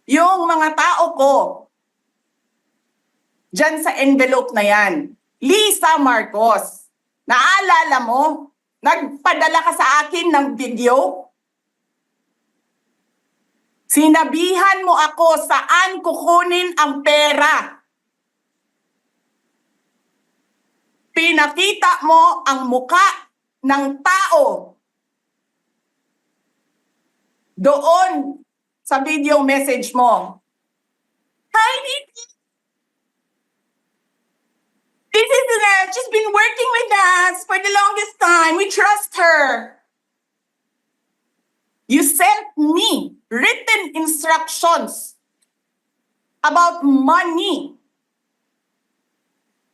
yung mga tao ko dyan sa envelope na yan. Lisa Marcos, naalala mo? Nagpadala ka sa akin ng video? Sinabihan mo ako saan kukunin ang pera. Pinakita mo ang muka ng tao doon sa video message mo. Hi, Nikki. This is she's been working with us for the longest time. We trust her. You sent me written instructions about money.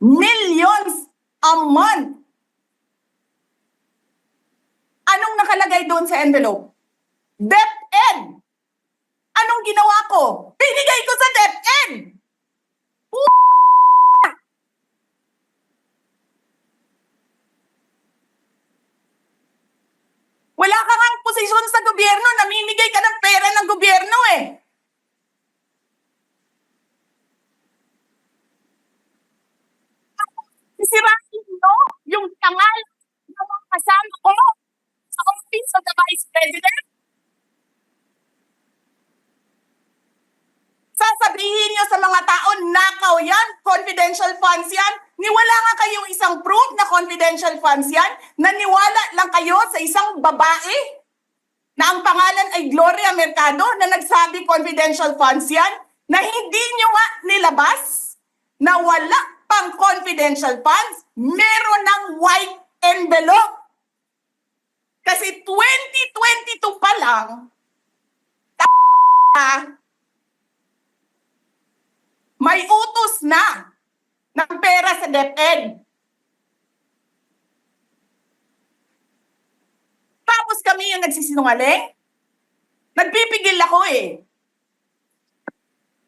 Millions a month. Anong nakalagay doon sa envelope? DepEd. Anong ginawa ko? Binigay ko sa DepEd. Wala ka ngang posisyon sa gobyerno, namimigay ka ng pera ng gobyerno eh. Sisirain mo yung tangal ng mga kasama ko sa Office of the Vice President. Sasabihin nyo sa mga tao, nakaw yan, confidential funds yan. Niwala nga kayong isang proof na confidential funds yan. Naniwala lang kayo sa isang babae na ang pangalan ay Gloria Mercado na nagsabi confidential funds yan, na hindi nyo nga nilabas, na wala pang confidential funds, meron ng white envelope. Kasi 2022 pa lang, may utos na ng pera sa DepEd. Tapos kami yung nagsisinungaling? Nagpipigil ako eh.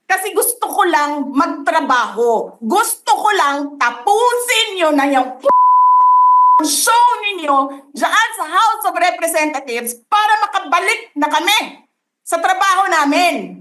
Kasi gusto ko lang magtrabaho. Gusto ko lang tapusin nyo na yung show ninyo dyan sa House of Representatives para makabalik na kami sa trabaho namin.